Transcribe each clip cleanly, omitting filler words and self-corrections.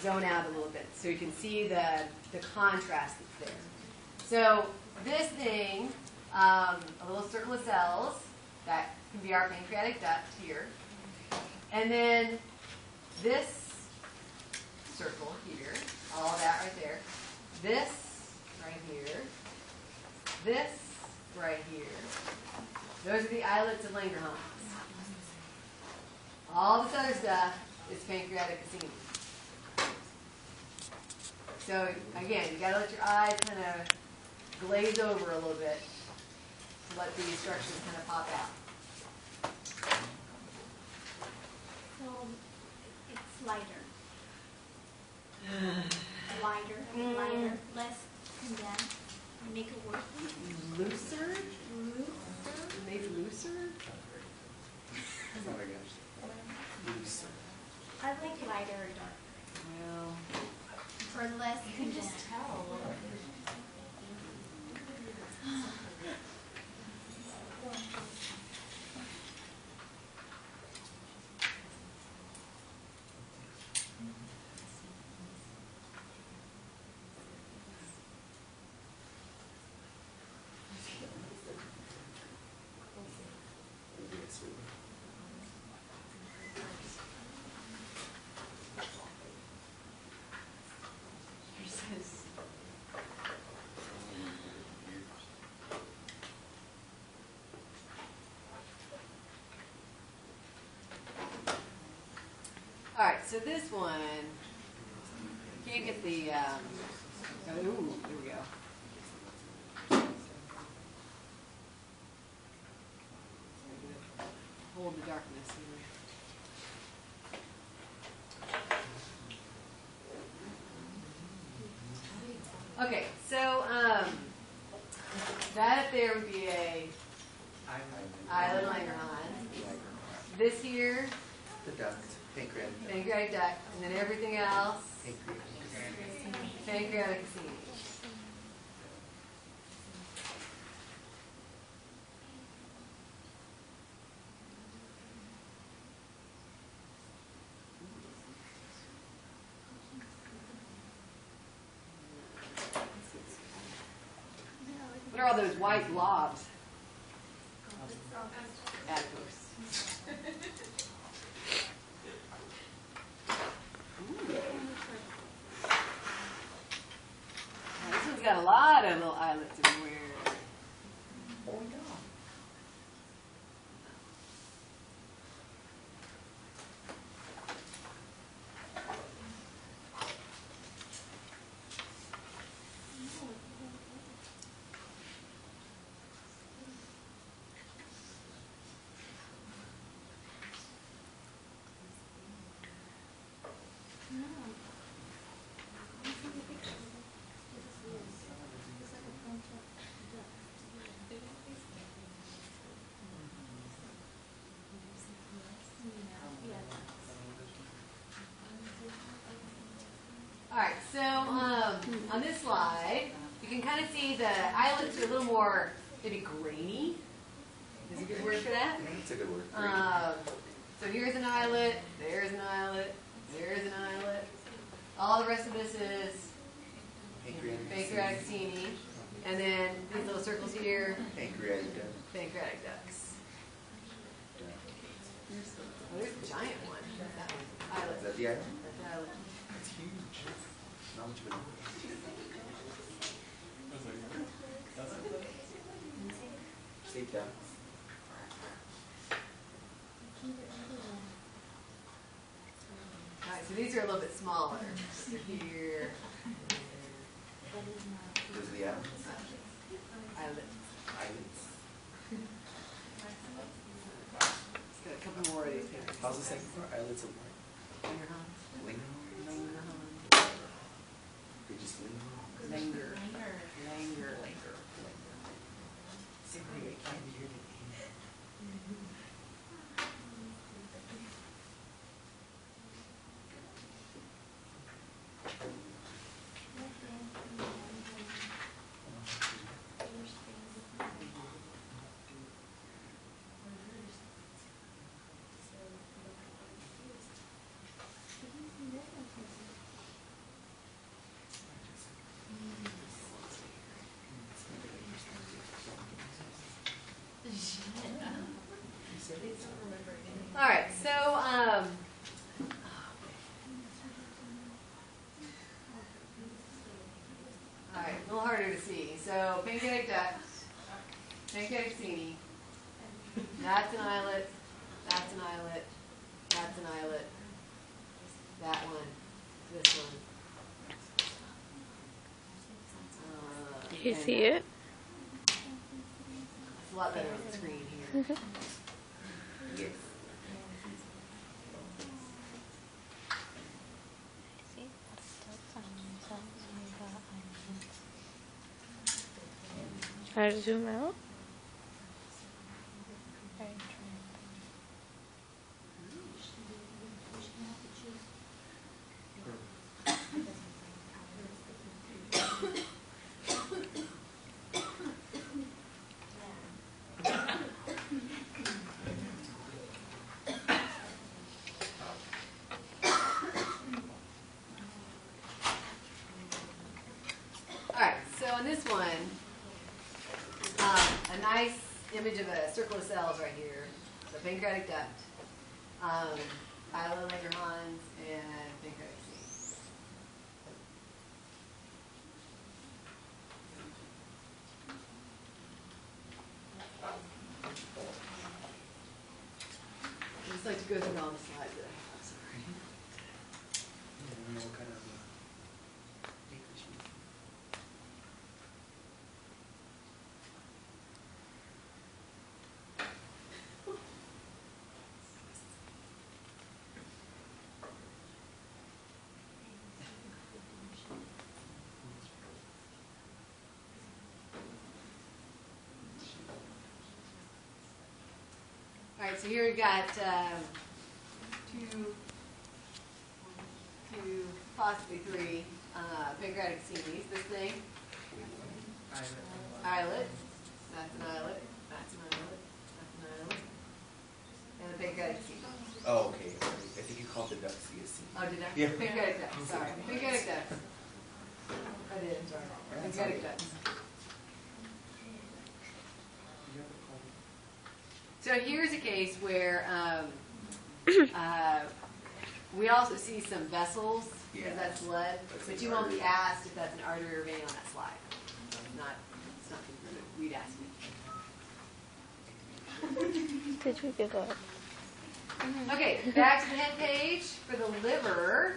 zone out a little bit so you can see the contrast that's there. So this thing, a little circle of cells, that can be our pancreatic duct here. And then this circle here, all that right there. This right here. This right here. Those are the islets of Langerhans. All this other stuff is pancreatic Cassini. So again, you got to let your eyes kind of glaze over a little bit to let these structures kind of pop out. So it's lighter. Lighter, less condensed. Make it work. Looser? Maybe looser? Looser. I like lighter or darker. Well, Or less You can just condensed. tell. all right, so this one, can't get the, ooh, here we go. Hold the darkness here. Okay, so that up there would be a islet Langerhans. This here, The duct, pancreatic duct. pancreatic duct, and then everything else, Pancreatic. pancreatic Cassini. What are all those white blobs? Adipose. Now, this one's got a lot of little islets everywhere. Oh, yeah. All right, so on this slide, you can kind of see the islets are a little more maybe grainy. Is a good word for that? That's a good word. So here's an islet, there's an islet, there's an islet. All the rest of this is pancreatic Cassini. And then these little circles here, Pancreatic duct. pancreatic ducts. Oh, there's a giant one. That one. Islet. Is that the island? That's the islet. It's huge. Not much of an State duct. All right, so these are a little bit smaller. So here, Those are the islands. islet. Islands. Let's get a couple more of these here. How's the second part? Islets of what? Langerhans. Linger. Langerhans. They just linger. Langer. Langer. Linger. Sorry, I can't hear the So pancreatic duct, pancreatic cassini, that's an islet, that's an islet, that's an islet, that one, this one. Do you and see that. it? It's a lot better on the screen here. Yes. Try to zoom out. All right, so on this one, a nice image of a circle of cells right here. So pancreatic duct, islet Langerhans, and pancreatic cassini. I just like to go through all the slides that I have. Sorry. I don't know what kind of acreage you- All right, so here we've got two, possibly three pancreatic cassinis. This thing, islet, that's an islet, that's an islet, that's an islet, and the pancreatic cassini. Oh, okay. I think you called the duck CSC. Oh, did I? Yeah. Pancreatic ducts, sorry. Pancreatic ducts. I did, sorry. Pancreatic ducts. So here's a case where we also see some vessels, because Yeah. that's blood, That's but an you won't be artery. asked if that's an artery or vein on that slide. It's not something that we'd ask you. Did you give up? Okay, back to the head page for the liver.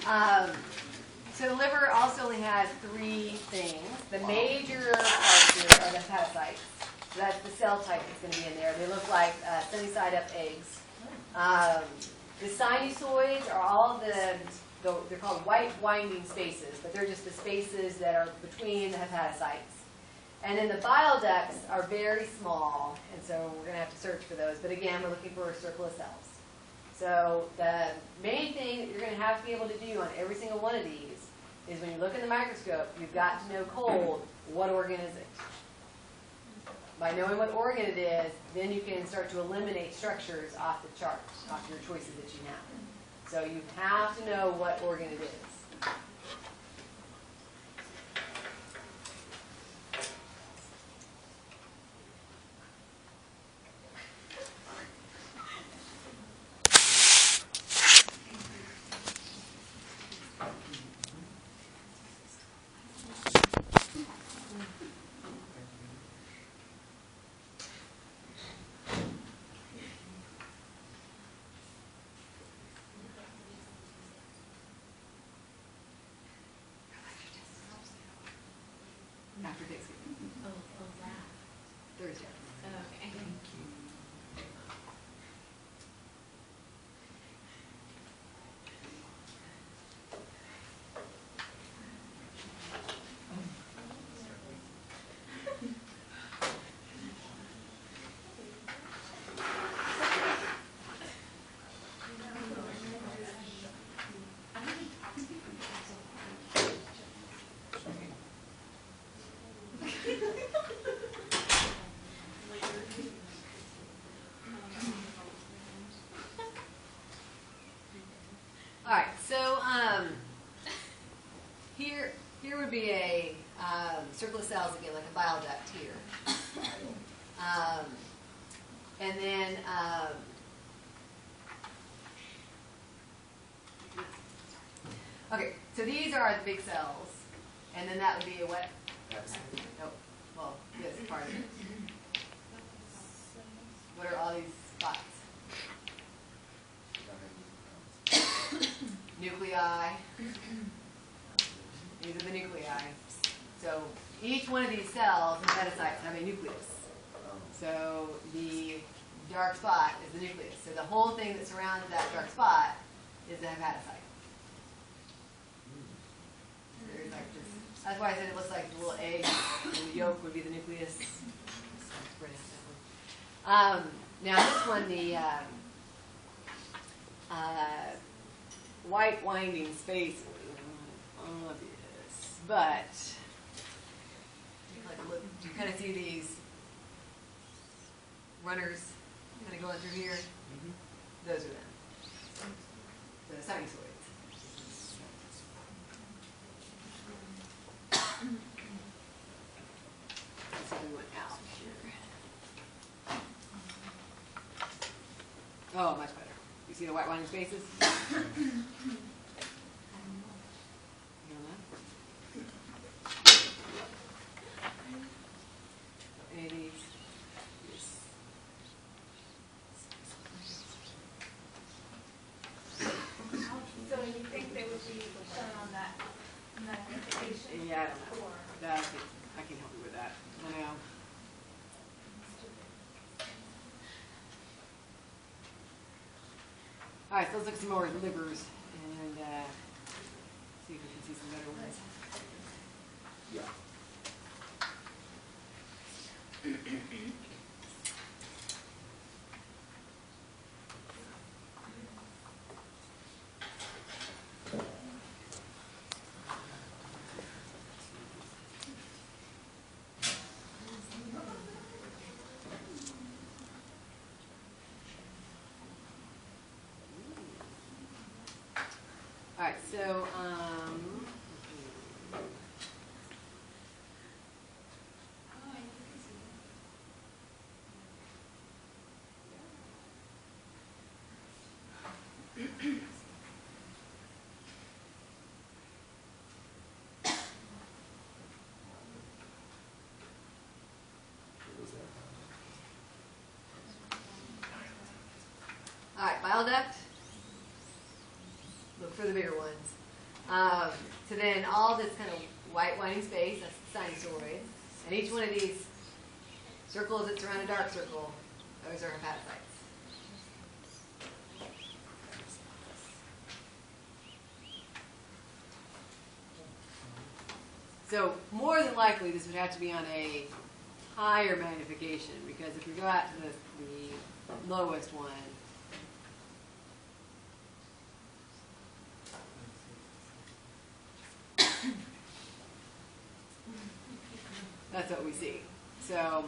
So the liver also only has three things. The major parts here are the hepatocytes. So that's the cell type that's going to be in there. They look like sunny side up eggs. The sinusoids are all they're called white winding spaces, but they're just the spaces that are between the hepatocytes. And then the bile ducts are very small, and so we're going to have to search for those. But again, we're looking for a circle of cells. So the main thing that you're going to have to be able to do on every single one of these is when you look in the microscope, you've got to know cold, what organ is it? By knowing what organ it is, then you can start to eliminate structures off the chart, off your choices that you have. So you have to know what organ it is. After Thanksgiving. Thursday. All right, so here would be a circle of cells again, like a bile duct here. And then okay, so these are the big cells, and then that would be a what? Nope. Well, this part of it. What are all these spots? Nuclei. These are the nuclei. So each one of these cells in hepatocytes have a nucleus. So the dark spot is the nucleus. So the whole thing that surrounds that dark spot is the hepatocyte. There's like this, that's why I said it looks like the little egg, and the yolk would be the nucleus. Now this one, the white winding space is obvious, but like look, you kind of see these runners kind of going through here. Those are them, the sinusoids. So we went out here. Oh, much better. You see the white winding spaces? Any of these? Yes. So you think they would be shown on that magnification? Yeah, I don't know. Or That, I can help you with that. I know. All right, so let's look at some more livers and see if we can see some better ones. Yeah. All right, so all right, bile duct. Look for the bigger ones. So then all this kind of white winding space, that's the sinusoid. And each one of these circles that surround a dark circle, those are hepatocytes. So more than likely this would have to be on a higher magnification, because if we go out to the lowest one, that's what we see. So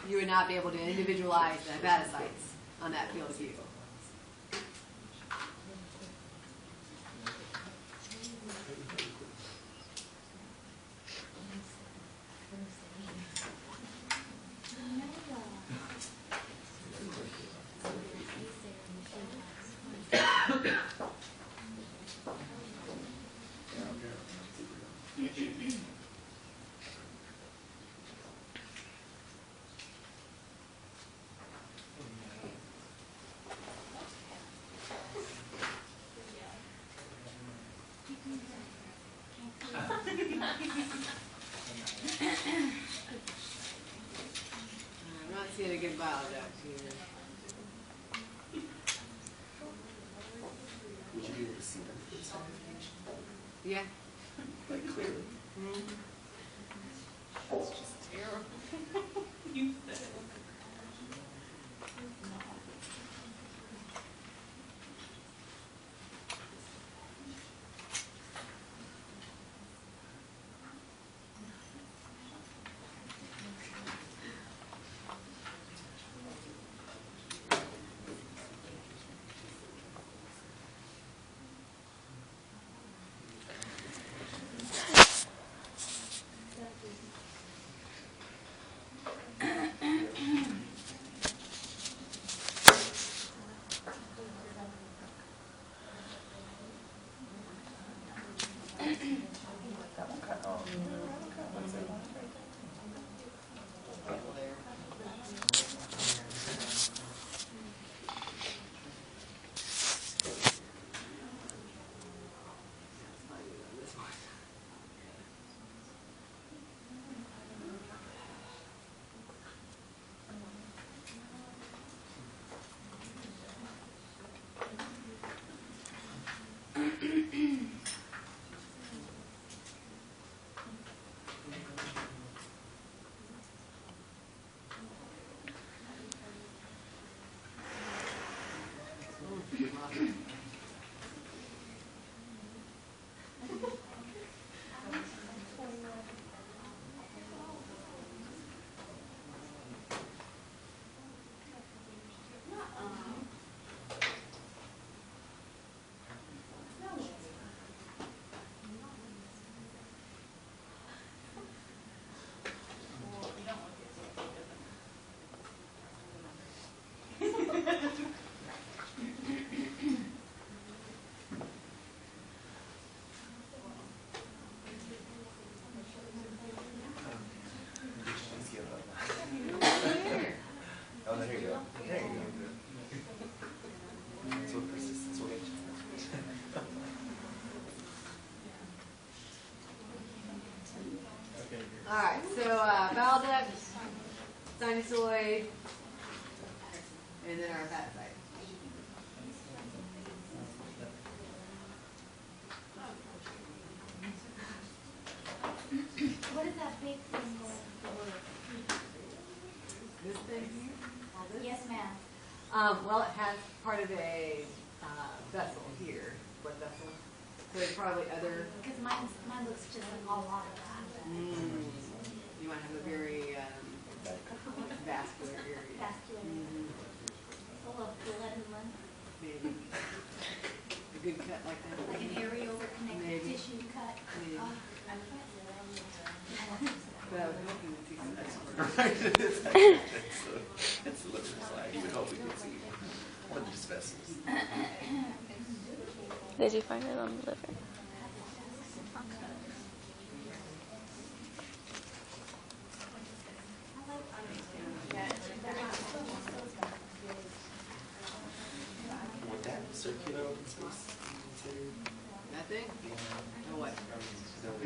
you would not be able to individualize the hepatocytes on that field of view. I'm not seeing a good bile duct here. Would you be able to see them from this side? Yeah. Like clearly? it's just terrible. You said it. Alright, so bowel duct, sinusoid, and then our hepatocyte. What is that big thing going for? This thing here? All this? Yes, ma'am. Well, it has part of a vessel here. Blood vessel. So there's probably other. Because mine looks just like a lot of that. You might have a very vascular area. Vascular. Full of blood and lymph. Maybe. A good cut like that. Like an area over connective Maybe. tissue cut. Maybe. Oh. But I was hoping to see some Right, it's the liver slide. You would hope we could see one of these vessels. Did you find it on the liver? Would that circular open space be considered? that thing? Yeah. Or what? Is that what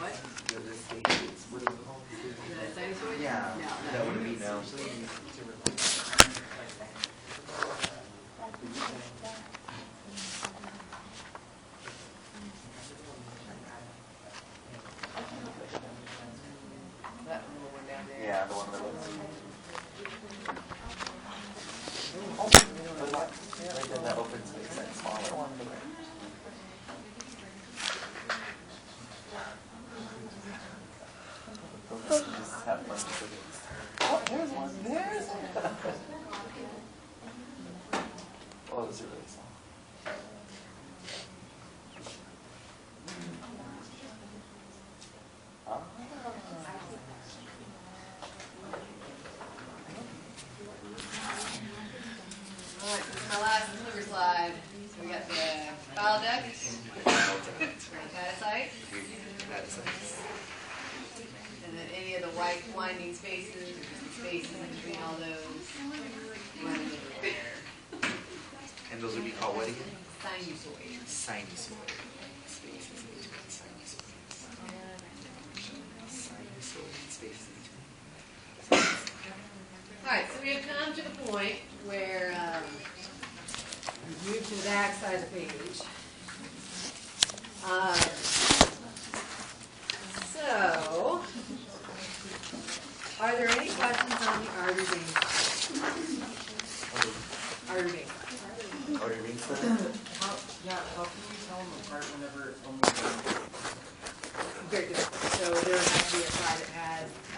What? the stages? What do you call it? The sinusoid? Yeah. No. That would be no. That little one down there. Yeah, the one that was. Right then that open space, that smaller one. Just have a bunch of things. Oh, there's one. There's one. Oh, those are really small. Ah. Alright, this is my last liver slide. So we got the bile duct, hepatocyte, That's nice. and then any of the white winding spaces, or just the spaces in between all those. Run into the repair. And those would be called what again? Sinusoid. Sinusoid. Spaces in between sinusoids. Sinusoid spaces in between. Alright, so we have come to the point where we've moved to the back side of the page. So, are there any questions on the artery vein side? Artery vein side. Or your ring How can you tell them apart whenever it's almost Very difficult. So there has to be a side that has